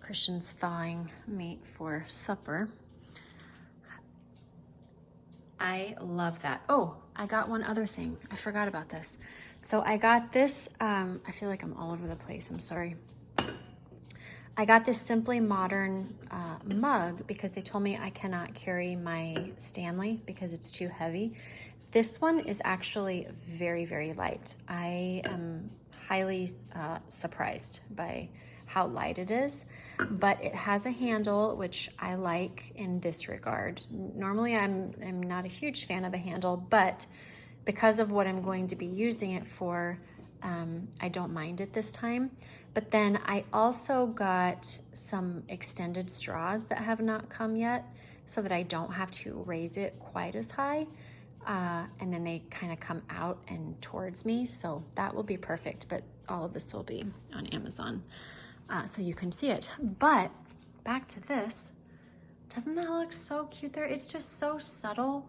Christian's thawing meat for supper. I love that. Oh, I got one other thing. I forgot about this. So I got this, I feel like I'm all over the place, I'm sorry. I got this Simply Modern mug because they told me I cannot carry my Stanley because it's too heavy. This one is actually very, very light. I am highly surprised by how light it is, but it has a handle, which I like in this regard. Normally I'm not a huge fan of a handle, but because of what I'm going to be using it for, I don't mind it this time. But then I also got some extended straws that have not come yet, so that I don't have to raise it quite as high. And then they kind of come out and towards me, so that will be perfect. But all of this will be on Amazon, so you can see it. But back to this. Doesn't that look so cute there? It's just so subtle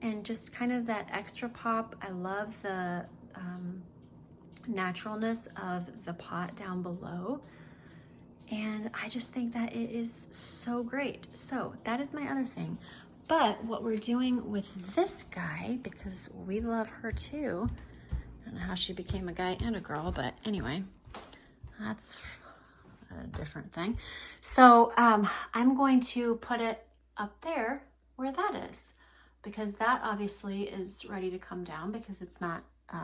and just kind of that extra pop. I love the naturalness of the pot down below, and I just think that it is so great. So that is my other thing. But what we're doing with this guy, because we love her too, I don't know how she became a guy and a girl, but anyway, that's a different thing. So I'm going to put it up there where that is, because that obviously is ready to come down because it's not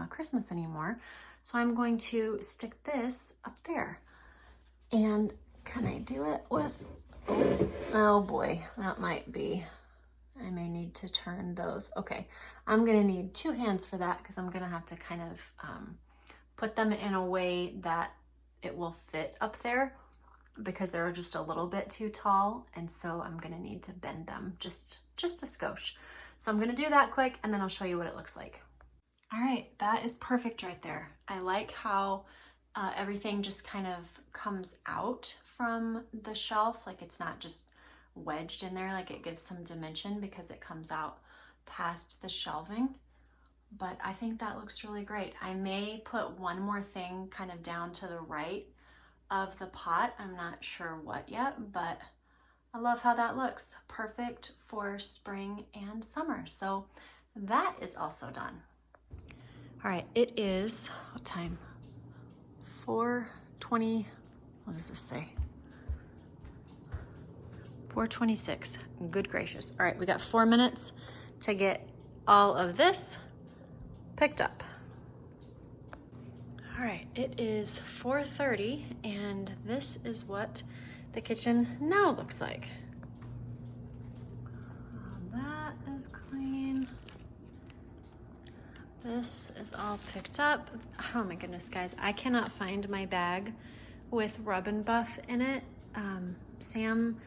Christmas anymore. So I'm going to stick this up there. And can I do it with, oh boy, that might be, I may need to turn those. Okay, I'm gonna need 2 hands for that because I'm gonna have to kind of put them in a way that it will fit up there, because they're just a little bit too tall, and so I'm gonna need to bend them just a skosh. So I'm gonna do that quick, and then I'll show you what it looks like. All right, that is perfect right there. I like how everything just kind of comes out from the shelf, like it's not just wedged in there, like it gives some dimension because it comes out past the shelving. But I think that looks really great. I may put one more thing kind of down to the right of the pot. I'm not sure what yet, but I love how that looks. Perfect for spring and summer. So that is also done. All right, it is, what time? 4:20, what does this say? 4:26, good gracious. All right, we got 4 minutes to get all of this picked up. All right, it is 4:30, and this is what the kitchen now looks like. That is clean. This is all picked up. Oh my goodness, guys, I cannot find my bag with Rub and Buff in it. Sam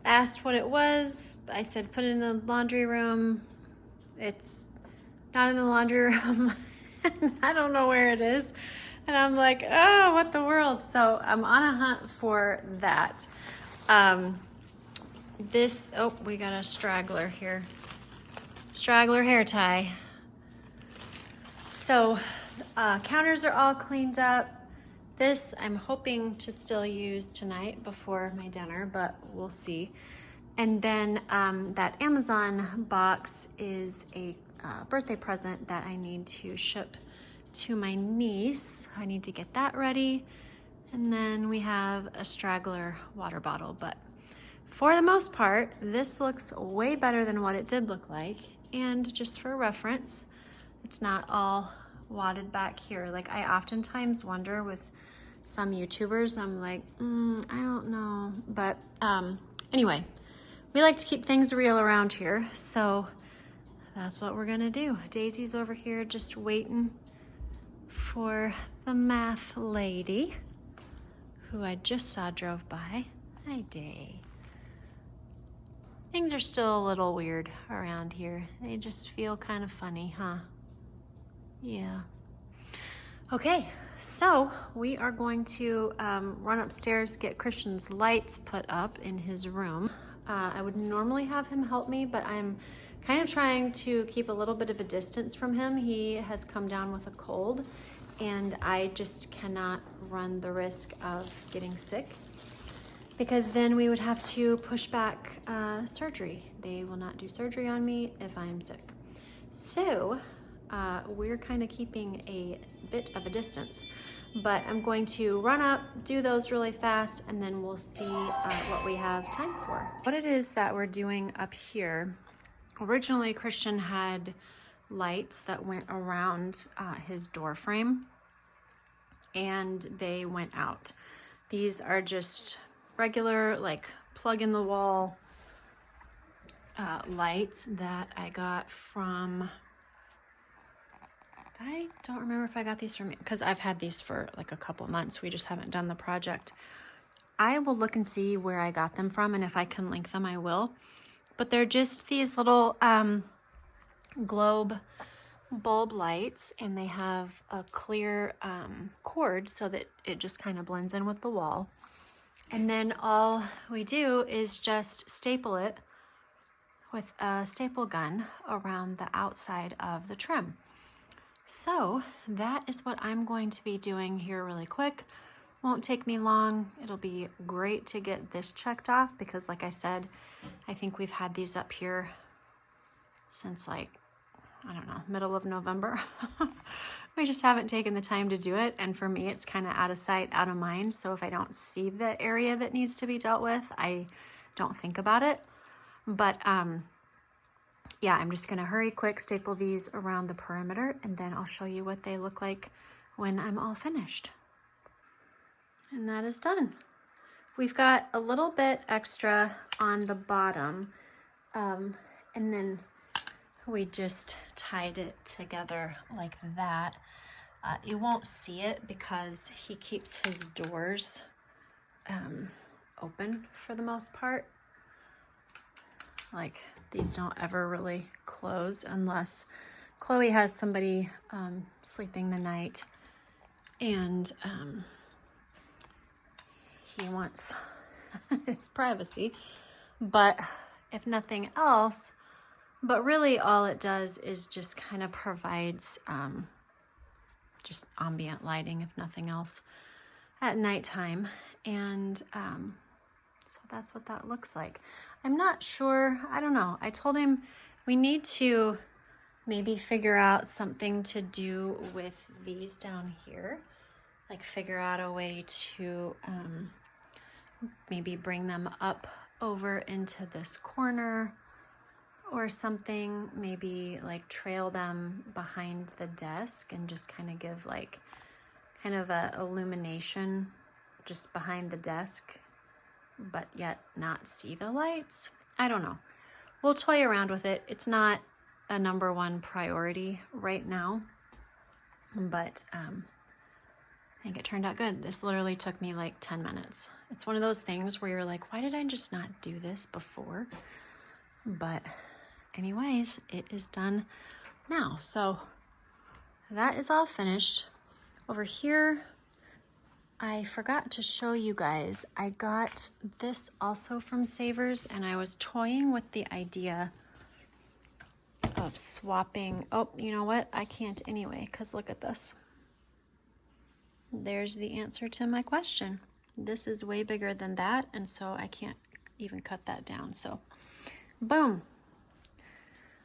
asked what it was. I said, put it in the laundry room. It's not in the laundry room. I don't know where it is. And I'm like, oh, what the world? So I'm on a hunt for that. Oh, we got a straggler here. Straggler hair tie. So counters are all cleaned up. This I'm hoping to still use tonight before my dinner, but we'll see. And then that Amazon box is a birthday present that I need to ship to my niece. I need to get that ready. And then we have a straggler water bottle, but for the most part, this looks way better than what it did look like. And just for reference, it's not all wadded back here. Like I oftentimes wonder with some YouTubers, I'm like, I don't know. But anyway, we like to keep things real around here. So that's what we're gonna do. Daisy's over here just waiting for the math lady who I just saw drove by. Hi, Day. Things are still a little weird around here. They just feel kind of funny, huh? Yeah. Okay, so we are going to run upstairs, get Christian's lights put up in his room. I would normally have him help me, but I'm kind of trying to keep a little bit of a distance from him. He has come down with a cold, and I just cannot run the risk of getting sick, because then we would have to push back surgery. They will not do surgery on me if I'm sick. So we're kind of keeping a bit of a distance, but I'm going to run up, do those really fast, and then we'll see what we have time for. What it is that we're doing up here, originally Christian had lights that went around his door frame, and they went out. These are just regular, like plug in the wall lights that I got from, I don't remember if I got these from, because I've had these for like a couple months. We just haven't done the project. I will look and see where I got them from, and if I can link them, I will. But they're just these little globe bulb lights, and they have a clear cord so that it just kind of blends in with the wall. And then all we do is just staple it with a staple gun around the outside of the trim. So that is what I'm going to be doing here really quick. Won't take me long. It'll be great to get this checked off because, like I said, I think we've had these up here since, like, I don't know, middle of November. We just haven't taken the time to do it. And for me, it's kind of out of sight, out of mind. So if I don't see the area that needs to be dealt with, I don't think about it. But yeah, I'm just gonna hurry quick, staple these around the perimeter, and then I'll show you what they look like when I'm all finished. And that is done. We've got a little bit extra on the bottom, and then we just tied it together like that. You won't see it because he keeps his doors open for the most part. Like, these don't ever really close unless Chloe has somebody sleeping the night and he wants his privacy. But if nothing else, but really all it does is just kind of provides just ambient lighting, if nothing else, at nighttime. And so that's what that looks like. I'm not sure, I don't know. I told him we need to maybe figure out something to do with these down here. Like figure out a way to maybe bring them up over into this corner or something. Maybe like trail them behind the desk and just kind of give like kind of a illumination just behind the desk, but yet not see the lights. I don't know. We'll toy around with it. It's not a #1 priority right now, but I think it turned out good. This literally took me like 10 minutes. It's one of those things where you're like, why did I just not do this before? But anyways, it is done now. So that is all finished. Over here, I forgot to show you guys, I got this also from Savers, and I was toying with the idea of swapping. Oh, you know what? I can't anyway, because look at this. There's the answer to my question. This is way bigger than that, and so I can't even cut that down. So, boom.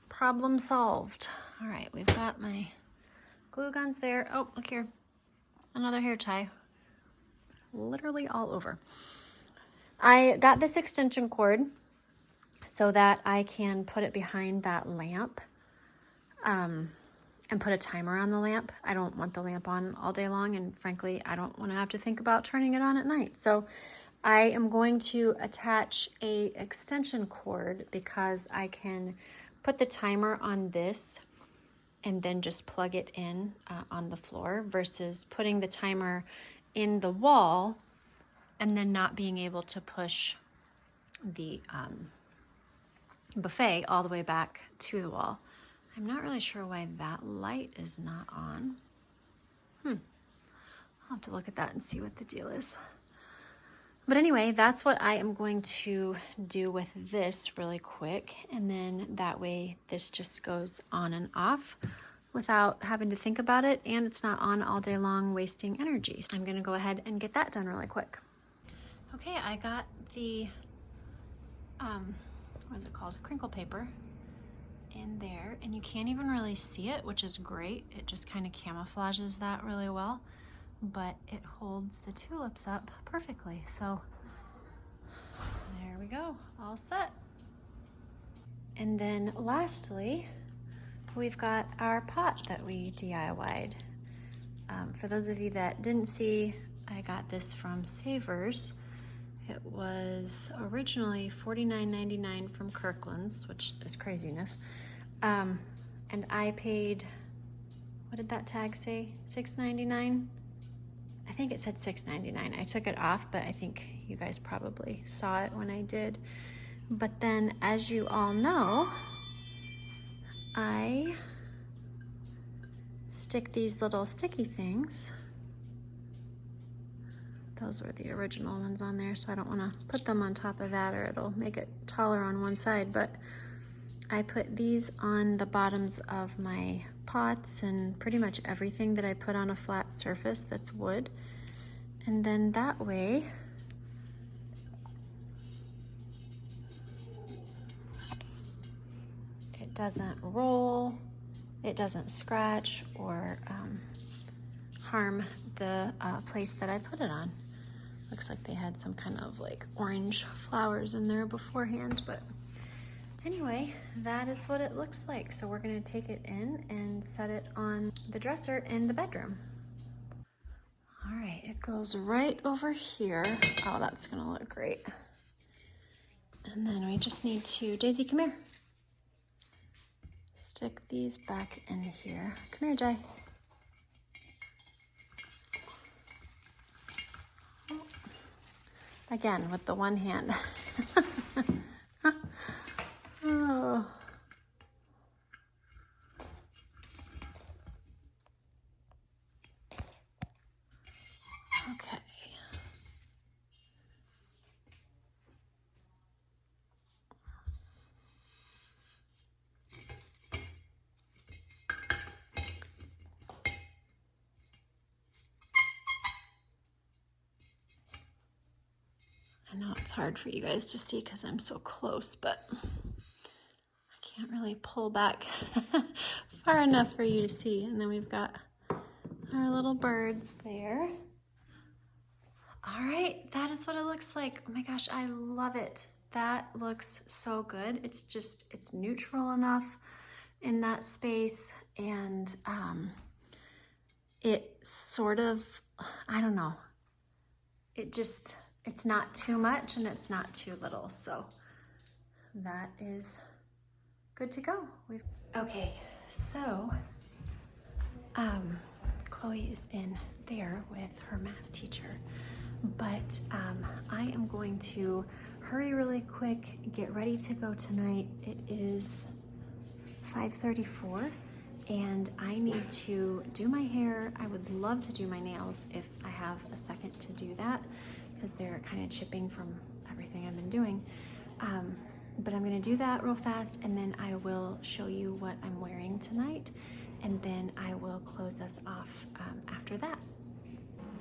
Problem solved. All right, we've got my glue guns there. Oh, look here. Another hair tie. Literally all over. I got this extension cord so that I can put it behind that lamp and put a timer on the lamp. I don't want the lamp on all day long, and frankly, I don't want to have to think about turning it on at night. So I am going to attach a extension cord because I can put the timer on this and then just plug it in on the floor versus putting the timer in the wall and then not being able to push the buffet all the way back to the wall. I'm not really sure why that light is not on. I'll have to look at that and see what the deal is. But anyway, that's what I am going to do with this really quick. And then that way this just goes on and off without having to think about it. And it's not on all day long wasting energy. So I'm gonna go ahead and get that done really quick. Okay, I got the, what is it called? Crinkle paper in there. And you can't even really see it, which is great. It just kind of camouflages that really well. But it holds the tulips up perfectly. So there we go, all set. And then lastly, we've got our pot that we DIY'd. For those of you that didn't see, I got this from Savers. It was originally $49.99 from Kirkland's, which is craziness. And I paid, what did that tag say? $6.99? I think it said $6.99. I took it off, but I think you guys probably saw it when I did. But then, as you all know, I stick these little sticky things. Those were the original ones on there, so I don't want to put them on top of that or it'll make it taller on one side. But I put these on the bottoms of my pots and pretty much everything that I put on a flat surface that's wood. And then that way, it doesn't roll, it doesn't scratch or harm the place that I put it on. Looks like they had some kind of like orange flowers in there beforehand, but anyway, that is what it looks like. So we're gonna take it in and set it on the dresser in the bedroom. All right, it goes right over here. Oh, that's gonna look great. And then we just need to, Daisy, come here. Stick these back in here. Come here, Jay. Again, with the one hand. Oh. Okay. I know it's hard for you guys to see because I'm so close, but I can't really pull back far enough for you to see. And then we've got our little birds there. All right, that is what it looks like. Oh my gosh, I love it. That looks so good. It's just, it's neutral enough in that space. And it sort of, I don't know, it's not too much and it's not too little. So that is good to go. Okay, so Chloe is in there with her math teacher, but I am going to hurry really quick, get ready to go tonight. It is 5:34 and I need to do my hair. I would love to do my nails if I have a second to do that, because they're kind of chipping from everything I've been doing. But I'm gonna do that real fast, and then I will show you what I'm wearing tonight, and then I will close us off after that.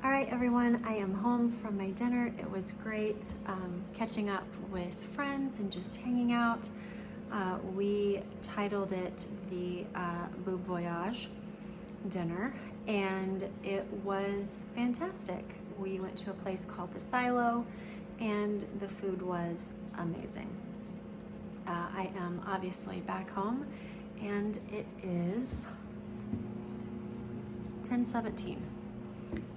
All right, everyone, I am home from my dinner. It was great catching up with friends and just hanging out. We titled it the Boob Voyage dinner, and it was fantastic. We went to a place called the Silo, and the food was amazing. I am obviously back home, and it is 10:17,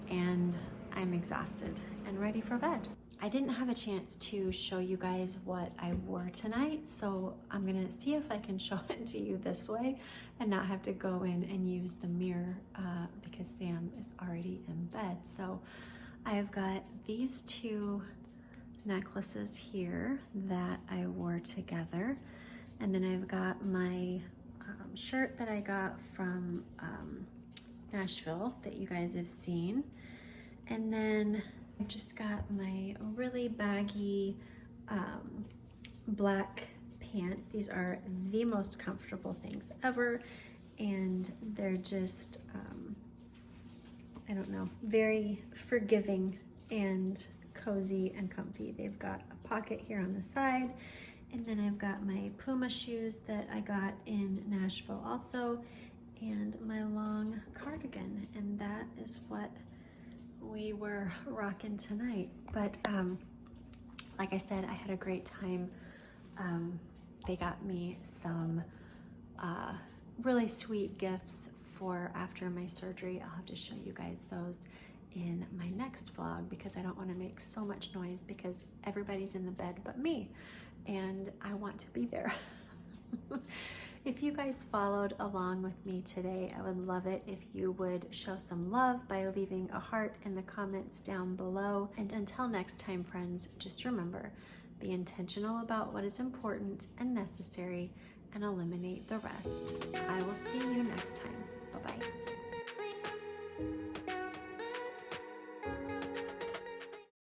and I'm exhausted and ready for bed. I didn't have a chance to show you guys what I wore tonight, so I'm gonna see if I can show it to you this way and not have to go in and use the mirror because Sam is already in bed. So I have got these two necklaces here that I wore together, and then I've got my shirt that I got from Nashville that you guys have seen, and then I've just got my really baggy black pants. These are the most comfortable things ever, and they're just I don't know, very forgiving and cozy and comfy. They've got a pocket here on the side, and then I've got my Puma shoes that I got in Nashville also, and my long cardigan, and that is what we were rocking tonight. But like I said, I had a great time. They got me some really sweet gifts for after my surgery. I'll have to show you guys those in my next vlog, because I don't want to make so much noise because everybody's in the bed but me, and I want to be there. If you guys followed along with me today, I would love it if you would show some love by leaving a heart in the comments down below. And until next time, friends, just remember, be intentional about what is important and necessary, and eliminate the rest. I will see you next time.